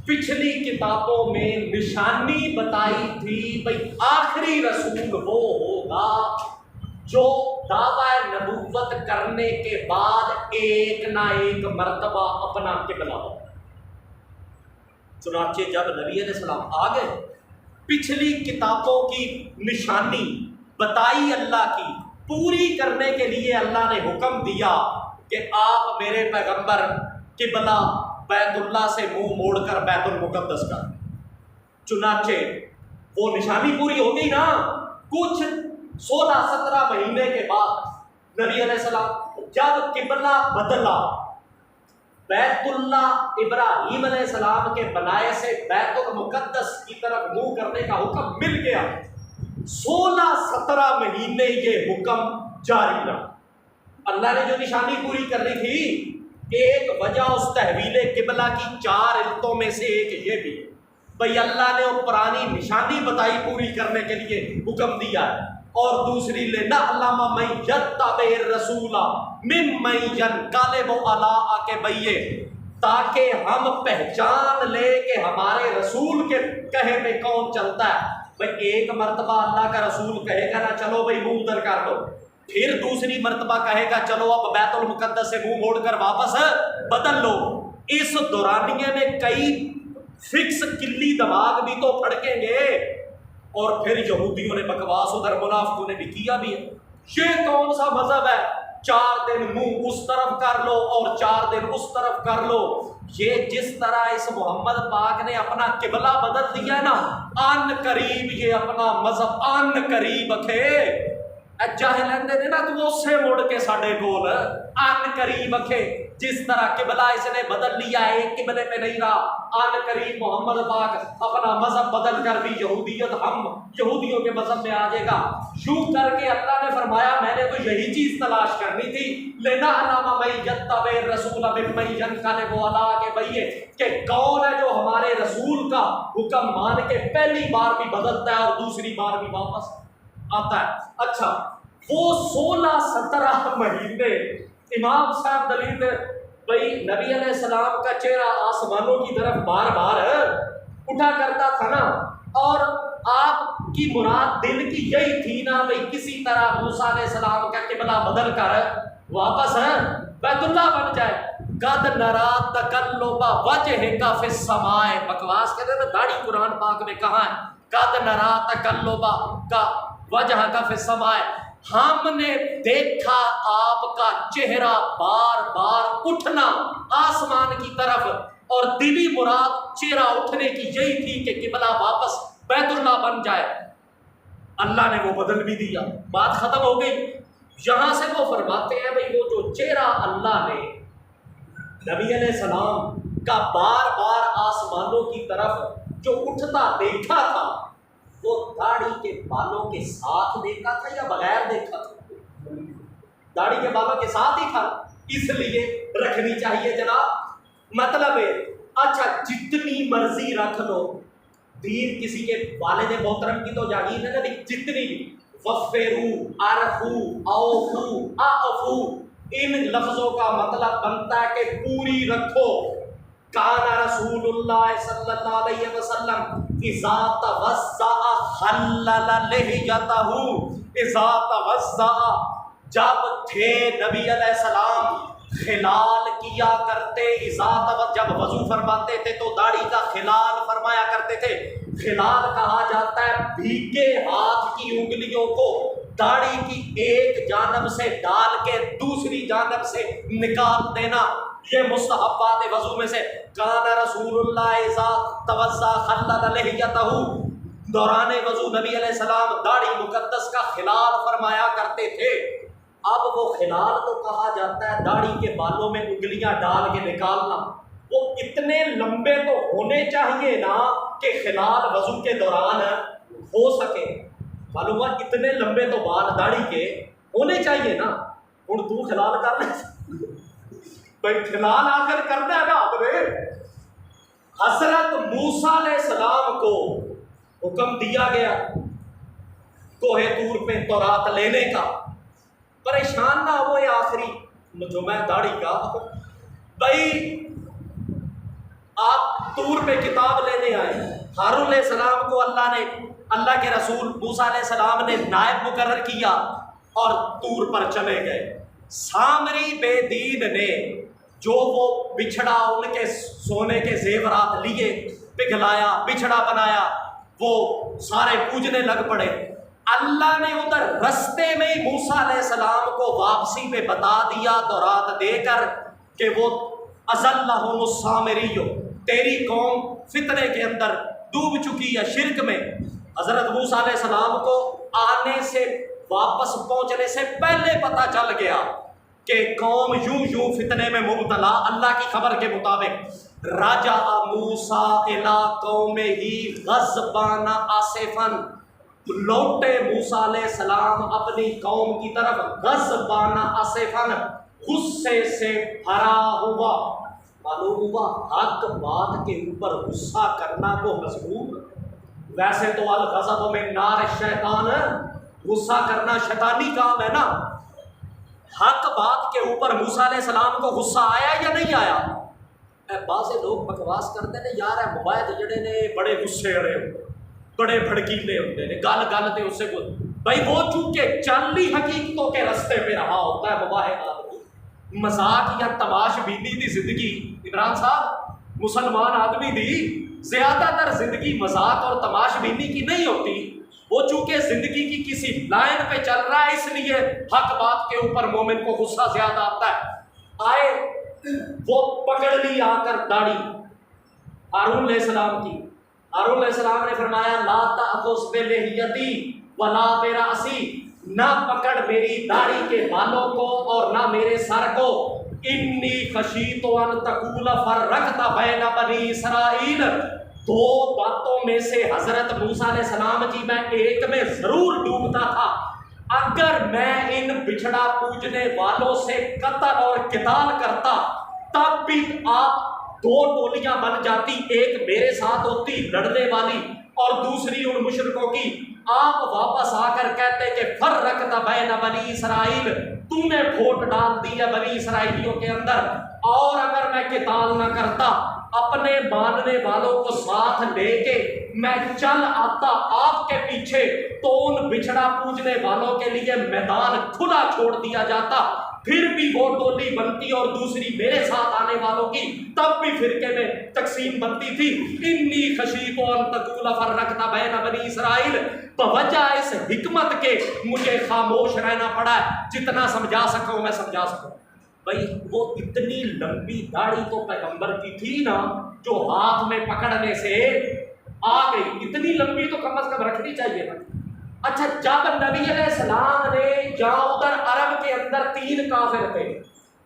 پچھلی کتابوں میں نشانی بتائی تھی بھائی آخری رسول وہ ہوگا جو دعویٰ نبوت کرنے کے بعد ایک نہ ایک مرتبہ اپنا قبلہ ہو. چنانچہ جب نبی علیہ السلام آ گئے، پچھلی کتابوں کی نشانی بتائی اللہ کی، پوری کرنے کے لیے اللہ نے حکم دیا کہ آپ میرے پیغمبر قبلہ بیت اللہ سے منہ موڑ کر بیت المقدس کا. چنانچہ وہ نشانی پوری ہو گئی نا. کچھ 16-17 مہینے کے بعد نبی علیہ السلام جب قبلہ بدلا، بیت اللہ ابراہیم علیہ السلام کے بنائے سے بیت المقدس کی طرف منہ کرنے کا حکم مل گیا. 16-17 مہینے یہ حکم جاری رہا. اللہ نے جو نشانی پوری کرنی تھی، ایک وجہ اس تحویل قبلہ کی 4 علتوں میں سے ایک یہ بھی بھئی اللہ نے وہ پرانی نشانی بتائی پوری کرنے کے لیے حکم دیا ہے، اور دوسری لنعلم من یتبع الرسول ممن ینقلب علی عقبیہ، تاکہ ہم پہچان لے کہ ہمارے رسول کے کہے پہ کون چلتا ہے. بھئی ایک مرتبہ اللہ کا رسول کہے گا نا چلو بھئی منہ ادھر کر دو، پھر دوسری مرتبہ کہے گا چلو اب بیت المقدس سے منہ موڑ کر واپس بدل لو. اس دورانیے میں کئی فکس کلی دماغ بھی تو پھڑکیں گے، اور پھر یہودیوں نے بکواس ادھر منافقوں نے بھی کیا بھی ہے. یہ کون سا مذہب ہے 4 دن منہ اس طرف کر لو اور 4 دن اس طرف کر لو؟ یہ جس طرح اس محمد پاک نے اپنا قبلہ بدل دیا نا، ان قریب یہ اپنا مذہب ان قریب جاہل اندے نے نا تو اسے مڑ کے ساڑھے کول آن قریب اکھے جس طرح قبلہ اس نے بدل لیا ہے ایک قبلے پہ نہیں رہا آن قریب محمد پاک اپنا مذہب بدل کر بھی یہودیت ہم یہودیوں کے مذہب میں آ جائے گا. یوں کر کے اللہ نے فرمایا میں نے تو یہی چیز تلاش کرنی تھی لینا علامہ میں یتبع رسول ممن ینقلب علی عقبیہ کہ کون ہے جو ہمارے رسول کا حکم مان کے پہلی بار بھی بدلتا ہے اور دوسری بار بھی واپس آتا ہے. اچھا وہ 16-17 مہینے امام صاحب دلیل دے بھئی نبی علیہ السلام کا چہرہ آسمانوں کی طرف بار بار اٹھا کرتا تھا نا اور آپ کی مراد دل کی یہی تھی نا بھئی کسی طرح موسیٰ علیہ السلام کا قبلہ بدل کر واپس بیت اللہ بن جائے. قد نرا تقلب وجہک فی السماء بکواس کہتے ہیں داڑھی قرآن پاک میں کہاں ہے قد نرا تقلب کا وجہ کا فی السماء ہم نے دیکھا آپ کا چہرہ بار بار اٹھنا آسمان کی طرف اور دلی مراد چہرہ اٹھنے کی یہی تھی کہ قبلہ واپس بیت اللہ بن جائے. اللہ نے وہ بدل بھی دیا بات ختم ہو گئی. یہاں سے وہ فرماتے ہیں بھئی وہ جو چہرہ اللہ نے نبی علیہ السلام کا بار بار آسمانوں کی طرف جو اٹھتا دیکھا تھا وہ داڑھی کے بالوں کے ساتھ دیکھا تھا یا بغیر دیکھا تھا؟ داڑھی کے بالوں کے ساتھ ہی تھا اس لیے رکھنی چاہیے جناب. مطلب ہے اچھا جتنی مرضی رکھ لو دین کسی کے والد محترم کی تو جاگیر ہے نا جتنی وفرو عرفو اوفو اعفو ان لفظوں کا مطلب بنتا ہے کہ پوری رکھو. کان رسول اللہ صلی اللہ علیہ وسلم اذا توضأ خلل لحیتہ اذا توضأ جب تھے نبی علیہ السلام خلال کیا کرتے اذا جب وضو فرماتے تھے تو داڑھی کا خلال فرمایا کرتے تھے. خلال کہا جاتا ہے بھیگے ہاتھ کی انگلیوں کو داڑھی کی ایک جانب سے ڈال کے دوسری جانب سے نکال دینا. یہ مستحبات وضو میں سے کان رسول اللہ اذا توضأ خلل لحیتہ دوران وضو نبی علیہ السلام داڑھی مقدس کا خلال فرمایا کرتے تھے. اب وہ خلال تو کہا جاتا ہے داڑھی کے بالوں میں انگلیاں ڈال کے نکالنا. وہ اتنے لمبے تو ہونے چاہیے نا کہ خلال وضو کے دوران ہو سکے. معلوم ہے اتنے لمبے تو بال داڑھی کے ہونے چاہیے نا. ہوں تو خلال کر لے بھائی خلال آخر کرنا ہے نا آپ نے. حضرت موسیٰ علیہ السلام کو حکم دیا گیا کوہ طور پہ تورات لینے کا. پریشان نہ ہوئے آخری جو میں داڑھی کا بھائی آپ طور پہ کتاب لینے آئے. ہارون علیہ السلام کو اللہ کے رسول موسیٰ علیہ السلام نے نائب مقرر کیا اور طور پر چلے گئے. سامری بے دین نے جو وہ بچھڑا ان کے سونے کے زیورات لیے پگھلایا بچھڑا بنایا وہ سارے پوجنے لگ پڑے. اللہ نے ادھر رستے میں ہی موسیٰ علیہ السلام کو واپسی پہ بتا دیا تورات دے کر کہ وہ اضلھم السامری تیری قوم فتنے کے اندر ڈوب چکی ہے شرک میں. حضرت موسیٰ علیہ السلام کو آنے سے واپس پہنچنے سے پہلے پتہ چل گیا کہ قوم یوں فتنے میں مبتلا. اللہ کی خبر کے مطابق رجع موسیٰ الی قومہ غضبان آسفا لوٹے موسیٰ علیہ السلام اپنی قوم کی طرف غضبان آسفا غصے سے بھرا ہوا. معلوم ہوا حق بات کے اوپر غصہ کرنا کو مذموم. ویسے تو الغضب من نار الشیطان غصہ کرنا شیطانی کام ہے نا. حق بات کے اوپر موسیٰ علیہ السلام کو غصہ آیا یا نہیں آیا؟ بعض لوگ بکواس کرتے ہیں یار اے موبائل جڑے نے بڑے غصے والے بڑے بھڑکیلے ہوتے ہیں گل گل تے اسے کو بھائی وہ چونکہ چالی حقیقتوں کے رستے پہ رہا ہوتا ہے مباحث آدمی مذاق یا تماش بینی دی زندگی. عمران صاحب مسلمان آدمی دی زیادہ تر زندگی مذاق اور تماش بینی کی نہیں ہوتی. وہ چونکہ زندگی کی کسی لائن پہ چل رہا ہے اس لیے حق بات کے اوپر مومن کو غصہ زیادہ آتا ہے. آئے وہ پکڑ لی آ کر داڑھی ہارون علیہ السلام کی. ہارون علیہ السلام نے فرمایا لا تأخذ بلحیتی ولا برأسی نہ پکڑ میری داڑھی کے بالوں کو اور نہ میرے سر کو. انی خشیت ان تقول فرقت بین بنی اسرائیل. دو باتوں میں سے حضرت موسیٰ علیہ السلام جی میں ایک میں ضرور ڈوبتا تھا. اگر میں ان بچھڑا پوجنے والوں سے قتل اور قتال کرتا تب بھی آپ دو ٹولیاں بن جاتی, ایک میرے ساتھ ہوتی لڑنے والی اور دوسری ان مشرکوں کی. آپ واپس آ کر کہتے کہ فرقت بین بنی اسرائیل, تم نے پھوٹ ڈال دی ہے بنی اسرائیلیوں کے اندر. اور اگر میں قتال نہ کرتا, اپنے ماننے والوں کو ساتھ لے کے میں چل آتا آپ کے پیچھے, تو ان بچھڑا پوجنے والوں کے لیے میدان کھلا چھوڑ دیا جاتا. پھر بھی وہ ٹولی بنتی اور دوسری میرے ساتھ آنے والوں کی, تب بھی فرقے میں تقسیم بنتی تھی. انی خشیت ان تقول فرقت بین بنی اسرائیل. بوجہ اس حکمت کے مجھے خاموش رہنا پڑا ہے. جتنا سمجھا سکوں میں سمجھا سکوں. بھائی وہ اتنی لمبی داڑھی تو پیغمبر کی تھی نا, جو ہاتھ میں پکڑنے سے آ گئی. اتنی لمبی تو کم از کم رکھنی چاہیے نا. اچھا, جب نبی علیہ السلام نے جہاں ادھر عرب کے اندر 3 کافر تھے.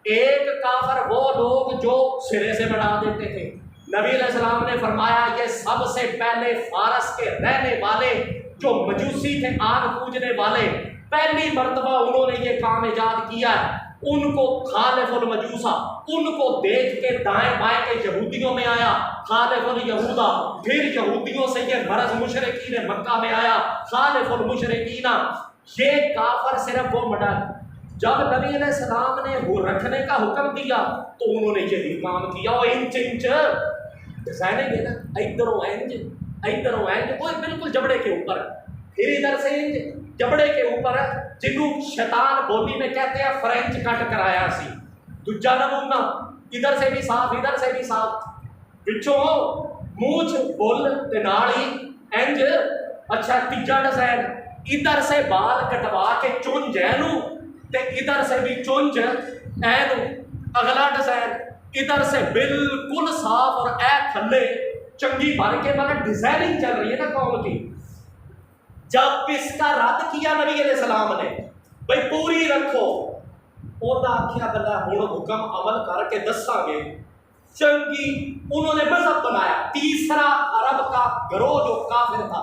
ایک کافر وہ لوگ جو سرے سے بڑھا دیتے تھے. نبی علیہ السلام نے فرمایا یہ سب سے پہلے فارس کے رہنے والے جو مجوسی تھے, آگ پوجنے والے, پہلی مرتبہ انہوں نے یہ کام ایجاد کیا ہے. ان کو خالف المجوسا, ان کو دیکھ کے دائیں بائیں کے یہودیوں میں آیا خالف الیہودا. پھر یہودیوں سے یہ مرض مشرکین مکہ میں آیا خالف المشرکین. یہ کافر صرف وہ مڈا. جب نبی علیہ السلام نے وہ رکھنے کا حکم دیا تو انہوں نے یہی کام کیا. وہ انچ ڈیزائنیں گے نا, ادھروں انج ادھروں انج, وہ بالکل جبڑے کے اوپر, پھر ادھر سے انج جبڑے کے اوپر, جنہوں شیطان بولی میں کہتے ہیں فرینچ کٹ کرایا سی. دوجا نمونہ, ادھر سے بھی صاف ادھر سے بھی صاف, پچھوں مونچھ بول تے نالی انج. اچھا, تیجا ڈیزائن, ادھر سے بال کٹوا کے چونج اینو تے ادھر سے بھی چونج اینو. اگلا ڈیزائن, ادھر سے بالکل صاف اور اے تھلے چنگی بھر کے, مگر ڈیزائننگ چل رہی ہے نا قوم کی. جب اس کا رد کیا نبی علیہ السلام نے, بھئی پوری رکھو, انہوں نے آکھیا بلا ہوں حکم عمل کر کے دساں گے. چنگی انہوں نے مذہب بنایا. تیسرا عرب کا گروہ جو کافر تھا,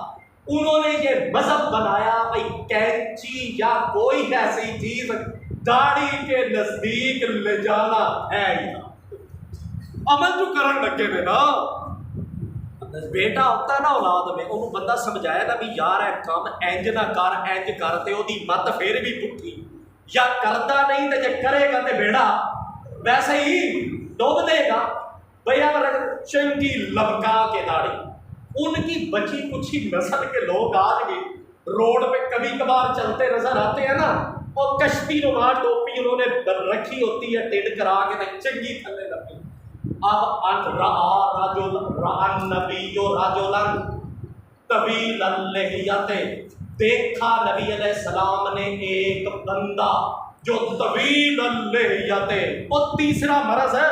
انہوں نے یہ مذہب بنایا بھئی کینچی یا کوئی ایسی چیز داڑھی کے نزدیک لے جانا ہے ہی نا. عمل جو کرن لگے میں نا, بیٹا ہوتا ہے نا اولاد میں, انہوں بندہ سمجھایا نا بھی یار ہے کام انج نہ کر, انج کرتے ہو دی مت پھر بھی پٹھی, یا کرتا نہیں تے جے کرے گا تے بیڑا ویسے ہی ڈوب دے گا. بھیا چنگی لمکا کے داڑھی, ان کی بچی کچھ ہی نسل کے لوگ آج بھی روڈ پہ کبھی کبھار چلتے نظر آتے ہیں نا, اور کشتی نما ٹوپی انہوں نے رکھی ہوتی ہے ٹیڑھ کرا کے چنگی تھلے لگی. اب ان رآ النبی رجلا طویل اللحیۃ, دیکھا نبی علیہ السلام نے ایک بندہ جو طویل اللحیۃ. اور تیسرا مرض ہے,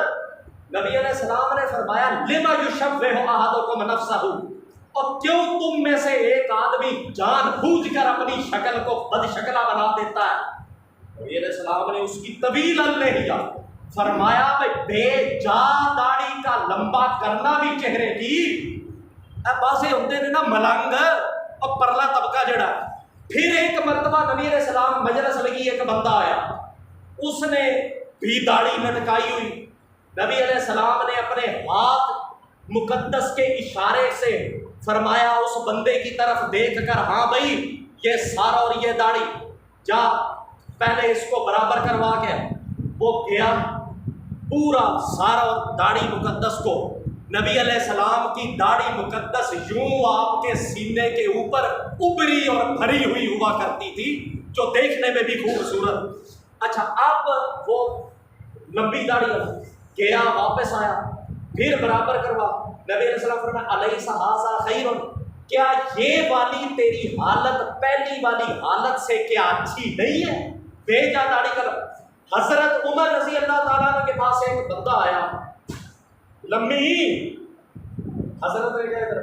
نبی علیہ السلام نے فرمایا لما یشبہ احدکم نفسہ, اور کیوں تم میں سے ایک آدمی جان بوجھ کر اپنی شکل کو بد شکلہ بنا دیتا ہے. نبی علیہ السلام نے اس کی طویل اللحیہ فرمایا بے جا داڑھی کا لمبا کرنا بھی چہرے کی. پاسے ہوتے نے نا ملنگ اور پرلا طبقہ جڑا. پھر ایک مرتبہ نبی علیہ السلام مجلس لگی, ایک بندہ آیا, اس نے بھی داڑھی لٹکائی ہوئی. نبی علیہ السلام نے اپنے ہاتھ مقدس کے اشارے سے فرمایا اس بندے کی طرف دیکھ کر, ہاں بھائی یہ سارا اور یہ داڑھی, جا پہلے اس کو برابر کروا کے. وہ گیا, پورا سارا اور داڑھی مقدس کو, نبی علیہ السلام کی داڑھی مقدس یوں آپ کے سینے کے اوپر ابری اور بھری ہوئی ہوا کرتی تھی, جو دیکھنے میں بھی خوبصورت. اچھا, اب وہ لمبی داڑھی گیا, واپس آیا, پھر برابر کروا. نبی علیہ السلام فرمایا الیس ھذا خیر, کیا یہ والی تیری حالت پہلی والی حالت سے کیا اچھی نہیں ہے؟ بھیجا داڑھی کر. حضرت عمر رضی اللہ تعالیٰ عنہ کے پاس ایک بندہ آیا, لمبی, حضرت نے کہا ادھر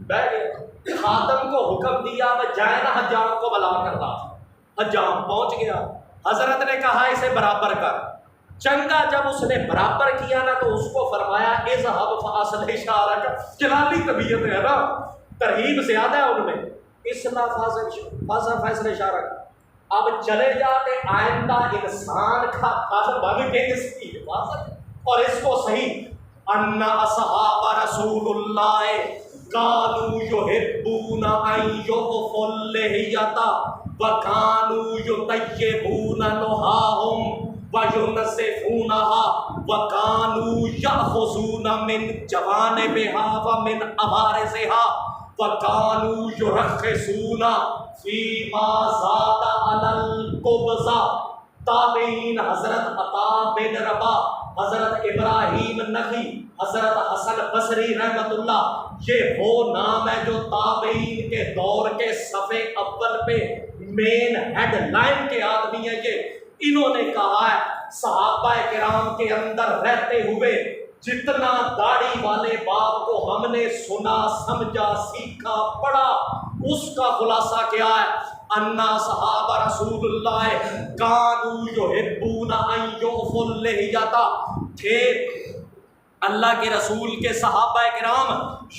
بیٹھ گیا. خاتم کو حکم دیا وہ جائے نا حجام کو بلا کر رہا. حجام پہنچ گیا، حضرت نے کہا اسے برابر کر، چنگا جب اس نے برابر کیا نا تو اس کو فرمایا اذهب فاصلح شعرک، جلالی طبیعت ہے نا، ترغیب زیادہ ہے ان میں، اصلاح فاصلح شعرک، اب چلے جاتے آئندہ انسان کا پھل بن کے اس کی حفاظت، اور اس کو صحیح ان اصحاب رسول اللہ کانوا یحبون ان یعفوا اللحیۃ وکانوا یطیبون نہاہم وینظفونها وکانوا یأخذون من جوانبها ومن عوارضها وَكَانُوا يُرَخِّصُونَ فِيمَا زَادَ عَلَى الْقُبْضَةِ۔ تابعین حضرت عطا بن رباح، حضرت ابراہیم نخعی، حضرت حسن بصری رحمۃ اللہ، یہ وہ نام ہے جو تابعین کے دور کے صفحے اول پہ مین ہیڈ لائن کے آدمی ہیں یہ، انہوں نے کہا ہے صحابہ کرام کے اندر رہتے ہوئے جتنا داڑھی والے باپ کو ہم نے سنا سمجھا سیکھا پڑھا، اس کا خلاصہ کیا ہے؟ انا صحابہ رسول اللہ کانوا یحبون ان یعفوا اللحیۃ، تھے اللہ کے رسول کے صحابہ کرام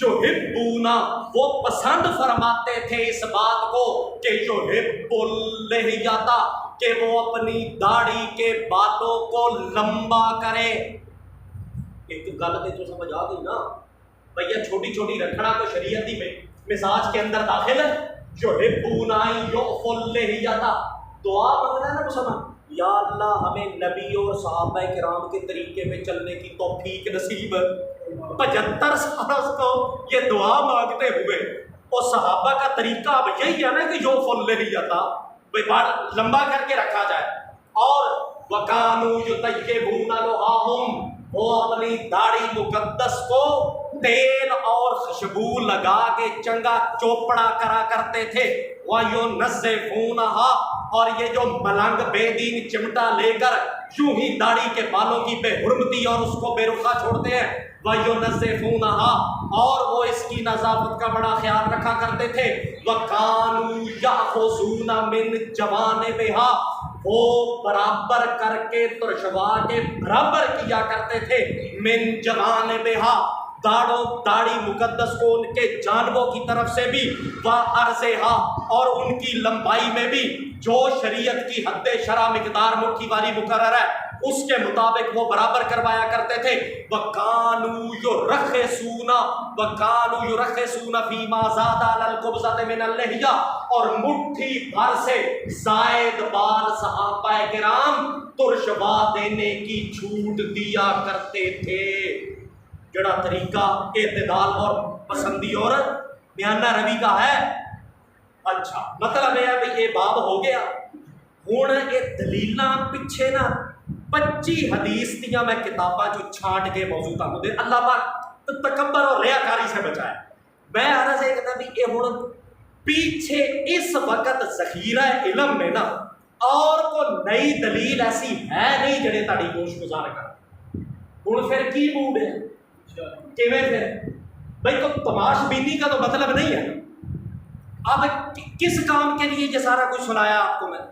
یحبون، وہ پسند فرماتے تھے اس بات کو کہ یحب اللحیۃ، کہ وہ اپنی داڑھی کے بالوں کو لمبا کرے۔ ایک گل تو سمجھ آ گئی نا بھیا، چھوٹی چھوٹی رکھنا تو شریعتی میں مزاج کے اندر داخل ہے۔ یحبون ان یعفوا اللحیۃ، دعا مانگنا ہے نا مسلمان، یا اللہ ہمیں نبی اور صحابہ کرام کے طریقے میں چلنے کی توفیق نصیب۔ 75 سال کو یہ دعا مانگتے ہوئے، اور صحابہ کا طریقہ اب یہی ہے نا کہ یعفوا اللحیۃ، بھائی بال لمبا کر کے رکھا جائے، اور وَكَانُوا يُطَيِّبُونَ نُحَاهُمْ، وہ اپنی داڑھی مقدس کو تیل اور خوشبو لگا کے چنگا چوپڑا کرا کرتے تھے۔ وَيُنَزِّفُونَهَا، اور یہ جو ملنگ بے دین چمٹا لے کر یوں ہی داڑھی کے بالوں کی بے حرمتی اور اس کو بے رخا چھوڑتے ہیں۔ وَيُنَزِّفُونَهَا، اور وہ اس کی نظافت کا بڑا خیال رکھا کرتے تھے۔ وَكَانُوا يَأْخُذُونَ مِنْ جَوَانِبِهَا، وہ برابر کر کے ترشوا کے برابر کیا کرتے تھے۔ من جوانبها، داڑھی مقدس کو ان کے جانبوں کی طرف سے بھی، وعرضها، اور ان کی لمبائی میں بھی، جو شریعت کی حد شرع مقدار مٹھی والی مقرر ہے اس کے مطابق وہ برابر کروایا کرتے تھے۔ وَكَانُوا يُرَخِّصُونَ فِيمَا زَادَ عَلَى الْقُبْضَةِ مِنَ اللِّحْيَةِ، اور مٹھی بھر سے زائد بال صحابہ کرام ترشوا دینے کی چھوٹ دیا کرتے تھے۔ جڑا طریقہ اعتدال اور پسندی اور میانہ روی کا ہے۔ اچھا مطلب یہ ہے بھئی یہ باب ہو گیا، ہوں یہ دلیلاں پیچھے نا 25 حدیث دیاں میں کتاباں جو چھانٹ کے موضوع تک دے، اللہ پاک تکبر اور ریاکاری سے بچائے۔ میں عرض یہ کہتا بھی یہ ہوں پیچھے اس وقت ذخیرہ علم میں نا اور کو نئی دلیل ایسی ہے نہیں جڑے تاڑی گوش گزار کر، ہوں پھر کی موڈ ہے کیویں پھر بھائی تو تماش بینی کا تو مطلب نہیں ہے۔ اب کس کام کے لیے یہ سارا کچھ سنایا آپ کو میں؟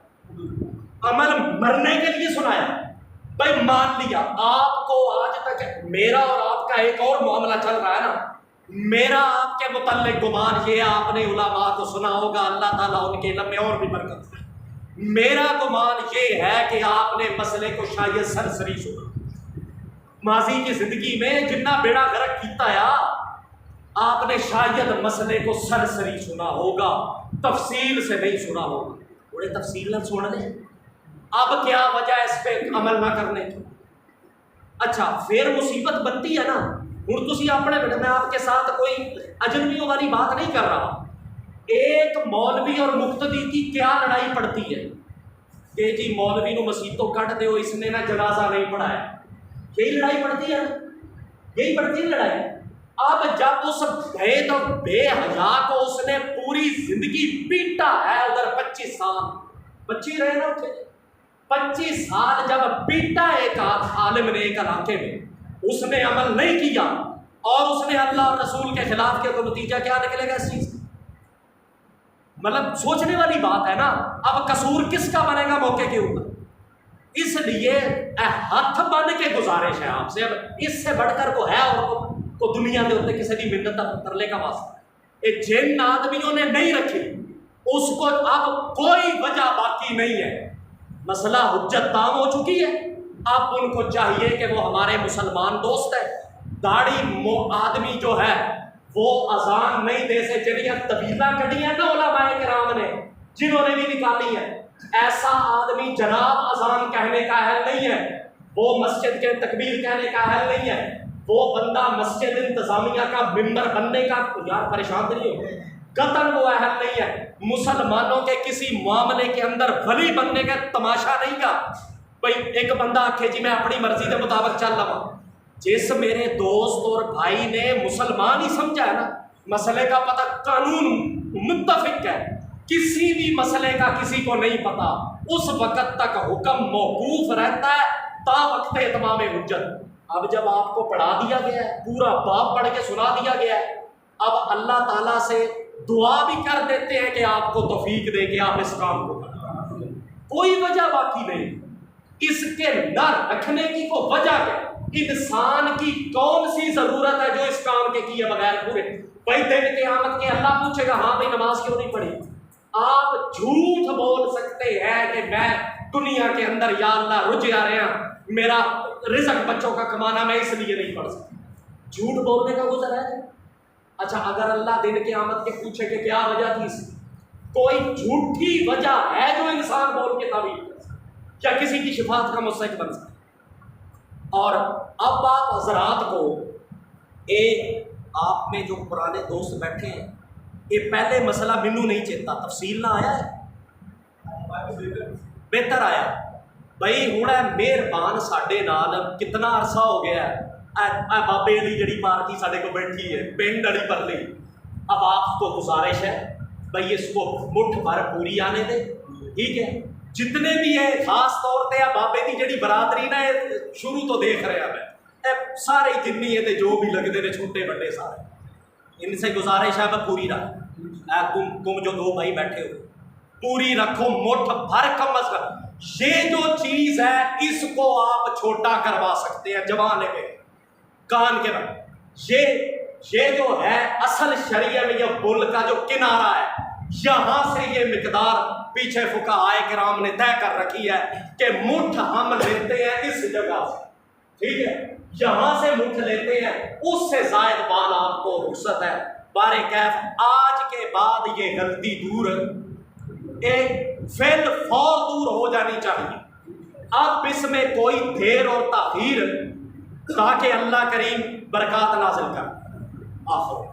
عمل مرنے کے لیے سنایا۔ بھائی مان لیا آپ کو آج تک میرا اور آپ کا ایک اور معاملہ چل رہا ہے نا، میرا آپ کے متعلق گمان یہ آپ نے علماء کو سنا ہوگا، اللہ تعالیٰ ان کے علم میں اور بھی برکت ہے۔ میرا گمان یہ ہے کہ آپ نے مسئلے کو شاید سرسری سنا، ماضی کی زندگی میں جتنا بیڑا غرق کیتا ہے آپ نے شاید مسئلے کو سرسری سنا ہوگا، تفصیل سے نہیں سنا ہوگا۔ بڑے تفصیل نہ سنا دیں، اب کیا وجہ ہے اس پہ عمل نہ کرنے کی؟ اچھا پھر مصیبت بنتی ہے نا، ہوں تسی اپنے بیٹے، میں آپ کے ساتھ کوئی اجنبیوں والی بات نہیں کر رہا، ایک مولوی اور مقتدی کی کیا لڑائی پڑتی ہے کہ جی مولوی نو مسیتوں کٹ دے اس نے نہ جنازہ نہیں پڑھایا، یہی لڑائی پڑتی ہے، یہی پڑتی ہے لڑائی۔ اب جب اس بھید اور بے حیا کو اس نے پوری زندگی پیٹا ہے، ادھر 25 سال 25 رہے نا، 25 سال جب پیٹا ایک عالم نے ایک علاقے میں، اس نے عمل نہیں کیا اور اس نے اللہ اور رسول کے خلاف کیا، تو نتیجہ کیا نکلے گا اس چیز؟ مطلب سوچنے والی بات ہے نا. اب قصور کس کا بنے گا موقع کے اوپر؟ اس لیے ہاتھ بن کے گزارش ہے آپ سے، اب اس سے بڑھ کر کو ہے اور کو دنیا کے اتنے کسی کی منت ترلے کا واسطہ ہے. جن آدمیوں نے نہیں رکھی اس کو اب کوئی وجہ باقی نہیں ہے. مسئلہ حجت تام ہو چکی ہے. اب ان کو چاہیے کہ وہ ہمارے مسلمان دوست ہیں. داڑھی آدمی جو ہے وہ اذان نہیں دے سے جنیاں طویلہ کٹی ہیں نا علماء کرام نے جنہوں نے بھی نکالی ہے، ایسا آدمی جناب اذان کہنے کا اہل نہیں ہے، وہ مسجد کے تکبیر کہنے کا اہل نہیں ہے، وہ بندہ مسجد انتظامیہ کا ممبر بننے کا یار پریشان نہیں ہو قطن وہ اہل نہیں ہے. مسلمانوں کے کسی معاملے کے اندر ولی بننے کا تماشا نہیں کا. بھائی ایک بندہ آکھے جی میں اپنی مرضی کے مطابق چل رہا ہوں. جس میرے دوست اور بھائی نے مسلمان ہی سمجھا ہے نا، مسئلے کا پتہ قانون متفق ہے، کسی بھی مسئلے کا کسی کو نہیں پتا، اس وقت تک حکم موقوف رہتا ہے تا وقت اتمام حجت. اب جب آپ کو پڑھا دیا گیا ہے، پورا باب پڑھ کے سنا دیا گیا ہے، اب اللہ تعالیٰ سے دعا بھی کر دیتے ہیں کہ آپ کو توفیق دے کہ آپ اس کام کو کریں. کوئی وجہ باقی نہیں. اس کے نہ رکھنے کی کو وجہ کیا؟ انسان کی کون سی ضرورت ہے جو اس کام کے کیے بغیر پورے؟ بھائی دن قیامت کے اللہ پوچھے گا ہاں بھائی نماز کیوں نہیں پڑھی؟ آپ جھوٹ بول سکتے ہیں کہ میں دنیا کے اندر یا اللہ رجے آ رہے ہیں، میرا رزق بچوں کا کمانا میں اس لیے نہیں پڑھ سکتا. جھوٹ بولنے کا گزر ہے. اچھا اگر اللہ دن قیامت کے پوچھے کہ کیا وجہ تھی اس کی، کوئی جھوٹی وجہ ہے جو انسان بول کے تعبیر کر سکتا یا کسی کی شفاعت کا مستحق بن سکتا؟ اور اب آپ حضرات کو آپ میں جو پرانے دوست بیٹھے ہیں، یہ پہلے مسئلہ مینوں نہیں چیتا، تفصیل نہ آیا ہے، بہتر آیا. بھائی ہوں مہربان ساڈے نال کتنا عرصہ ہو گیا ہے، بابے علی جڑی پارٹی ساڈے کو بیٹھی ہے پنڈ اڑی پر لی. اب آپ کو گزارش ہے بھائی اس کو مٹھ بھر پوری آنے دے، ٹھیک ہے. جتنے بھی ہیں خاص طور پہ بابے کی جڑی برادری نا شروع تو دیکھ رہے ہیں میں سارے جنی ہے جو بھی لگتے ہیں چھوٹے بڑے سارے، ان سے گزارش ہے میں پوری رکھ. تم جو دو بھائی بیٹھے ہو پوری رکھو، مٹھ بھر کم از کم. یہ جو چیز ہے اس کو آپ چھوٹا کروا سکتے ہیں جوانے میں کان کے بعد. یہ جو ہے اصل شریعہ میں یہ بل کا جو کنارہ ہے، یہاں سے یہ مقدار پیچھے فقہائے کرام نے طے کر رکھی ہے کہ مٹھ ہم لیتے ہیں اس جگہ سے، ٹھیک ہے، یہاں سے مٹھ لیتے ہیں، اس سے زائد بال آپ کو رخصت ہے. بارے کیف آج کے بعد یہ غلطی دور ایک فعل فور دور ہو جانی چاہیے. اب اس میں کوئی دیر اور تاخیر تاکہ اللہ کریم برکات نازل کر. آخر